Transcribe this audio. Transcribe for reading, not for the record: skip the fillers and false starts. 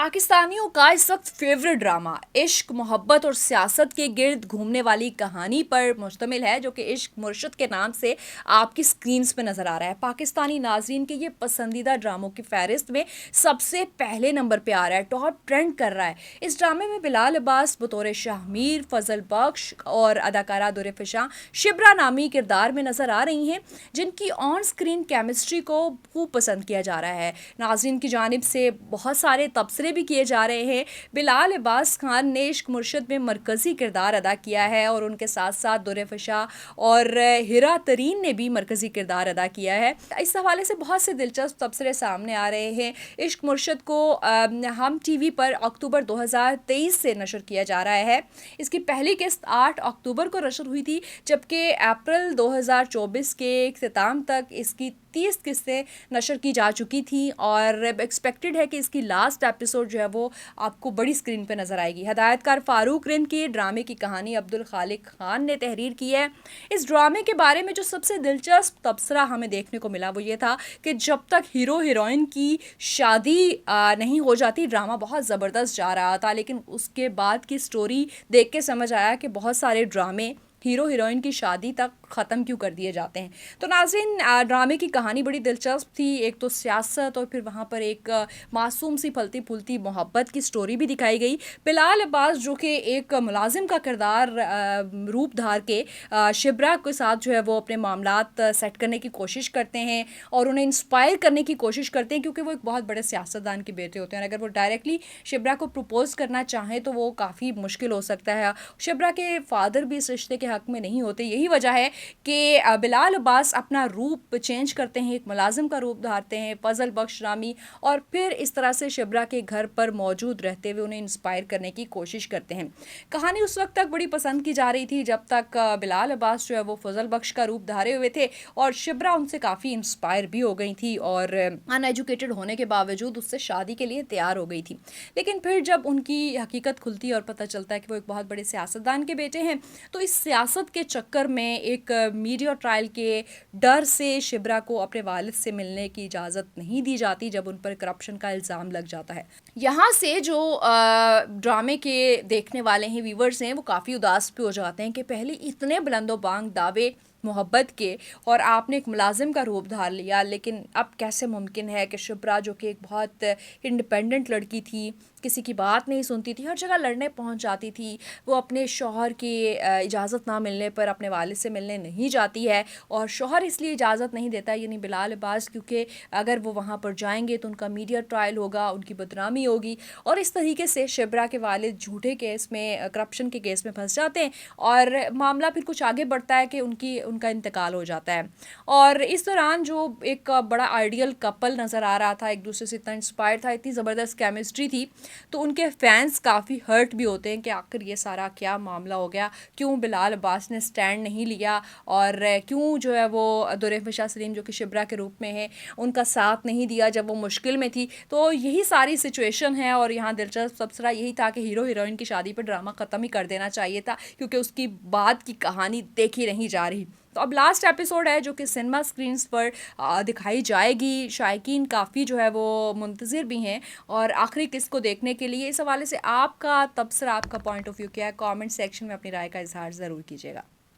पाकिस्तानियों का इस वक्त फेवरेट ड्रामा इश्क मोहब्बत और सियासत के गिर्द घूमने वाली कहानी पर मुश्तमिल है, जो कि इश्क मुर्शद के नाम से आपकी स्क्रीन्स पे नज़र आ रहा है। पाकिस्तानी नाजरीन के ये पसंदीदा ड्रामों की फहरिस्त में सबसे पहले नंबर पे आ रहा है, टॉप ट्रेंड कर रहा है। इस ड्रामे में बिलाल अब्बास बतौर शाहमीर, फजल बख्श और अदाकारा दुर-ए-फिशां शिब्रा नामी किरदार में नज़र आ रही हैं, जिनकी ऑन स्क्रीन केमिस्ट्री को खूब पसंद किया जा रहा है। नाजरीन की जानिब से बहुत सारे तबसरे भी किए जा रहे हैं। बिलाल अब्बास खान ने इश्क मुर्शद में मरकज़ी किरदार अदा किया है और उनके साथ साथ दुर-ए-फिशां और हिरा तरीन ने भी मरकज़ी किरदार अदा किया है। इस हवाले से बहुत से दिलचस्प तबसरे सामने आ रहे हैं। इश्क मुर्शद को हम टीवी पर अक्टूबर 2023 से नशर किया जा रहा है। इसकी पहली किस्त 8 अक्टूबर को नशर हुई थी, जबकि अप्रैल 2024 के इख्तिताम तक इसकी 30 किस्तें नशर की जा चुकी थी और एक्सपेक्टेड है कि इसकी लास्ट एपिसोड जो है वो आपको बड़ी स्क्रीन पे नज़र आएगी। हदायतकार फ़ारूक रिन की ड्रामे की कहानी अब्दुल खालिक खान ने तहरीर की है। इस ड्रामे के बारे में जो सबसे दिलचस्प तबसरा हमें देखने को मिला वो ये था कि जब तक हीरो हीरोइन की शादी नहीं हो जाती, ड्रामा बहुत ज़बरदस्त जा रहा था, लेकिन उसके बाद की स्टोरी देख के समझ आया कि बहुत सारे ड्रामे हीरो हीरोइन की शादी तक ख़त्म क्यों कर दिए जाते हैं। तो नाज़रीन, ड्रामे की कहानी बड़ी दिलचस्प थी। एक तो सियासत और फिर वहाँ पर एक मासूम सी फलती फूलती मोहब्बत की स्टोरी भी दिखाई गई। बिलाल अब्बास जो कि एक मुलाजिम का किरदार रूप धार के शिब्रा के साथ जो है वो अपने मामलात सेट करने की कोशिश करते हैं और उन्हें इंस्पायर करने की कोशिश करते हैं, क्योंकि वो एक बहुत बड़े सियासतदान के बेटे होते हैं। अगर वो डायरेक्टली शिब्रा को प्रपोज करना चाहें तो वो काफ़ी मुश्किल हो सकता है। शिब्रा के फादर भी इस रिश्ते के हक़ में नहीं होते। यही वजह है कि बिलाल अब्बास अपना रूप चेंज करते हैं, एक मुलाजिम का रूप धारते हैं, फजल बख्श नामी, और फिर इस तरह से शिब्रा के घर पर मौजूद रहते हुए उन्हें इंस्पायर करने की कोशिश करते हैं। कहानी उस वक्त तक बड़ी पसंद की जा रही थी जब तक बिलाल अब्बास जो है वो फजल बख्श का रूप धारे हुए थे और शिब्रा उनसे काफ़ी इंस्पायर भी हो गई थी और अनएजुकेटेड होने के बावजूद उससे शादी के लिए तैयार हो गई थी। लेकिन फिर जब उनकी हकीकत खुलती है और पता चलता है कि वो एक बहुत बड़े सियासतदान के बेटे हैं, तो इस सियासत के चक्कर में एक मीडिया ट्रायल के डर से शिब्रा को अपने वालिद से मिलने की इजाज़त नहीं दी जाती जब उन पर करप्शन का इल्ज़ाम लग जाता है। यहाँ से जो ड्रामे के देखने वाले हैं, व्यूवर्स हैं, वो काफ़ी उदास भी हो जाते हैं कि पहले इतने बुलंदोबांग दावे मोहब्बत के और आपने एक मुलाजिम का रूप धार लिया, लेकिन अब कैसे मुमकिन है कि शिब्रा जो कि एक बहुत इंडिपेंडेंट लड़की थी, किसी की बात नहीं सुनती थी, हर जगह लड़ने पहुंच जाती थी, वो अपने शौहर की इजाज़त ना मिलने पर अपने वालिद से मिलने नहीं जाती है और शौहर इसलिए इजाज़त नहीं देता, यानी बिलाल अब्बास, क्योंकि अगर वो वहाँ पर जाएंगे तो उनका मीडिया ट्रायल होगा, उनकी बदनामी होगी और इस तरीके से शिब्रा के वालिद झूठे केस में, करप्शन के केस में फंस जाते हैं और मामला फिर कुछ आगे बढ़ता है कि उनका इंतकाल हो जाता है। और इस दौरान जो एक बड़ा आइडियल कपल नज़र आ रहा था, एक दूसरे से इतना इंस्पायर था, इतनी ज़बरदस्त केमिस्ट्री थी, तो उनके फैंस काफ़ी हर्ट भी होते हैं कि आखिर ये सारा क्या मामला हो गया, क्यों बिलाल अब्बास ने स्टैंड नहीं लिया और क्यों जो है वो दुर-ए-फिशां सलीम जो कि शिब्रा के रूप में है उनका साथ नहीं दिया जब वो मुश्किल में थी। तो यही सारी सिचुएशन है और यहाँ दिलचस्प तबसरा यही था कि हीरो हीरोइन की शादी पर ड्रामा ख़त्म ही कर देना चाहिए था, क्योंकि उसकी बाद की कहानी देखी नहीं जा रही। तो अब लास्ट एपिसोड है जो कि सिनेमा स्क्रीन्स पर दिखाई जाएगी। शायकीन काफ़ी जो है वो मुंतज़िर भी हैं और आखिरी किस्त को देखने के लिए। इस हवाले से आपका तबसरा, आपका पॉइंट ऑफ व्यू क्या है? कमेंट सेक्शन में अपनी राय का इजहार ज़रूर कीजिएगा।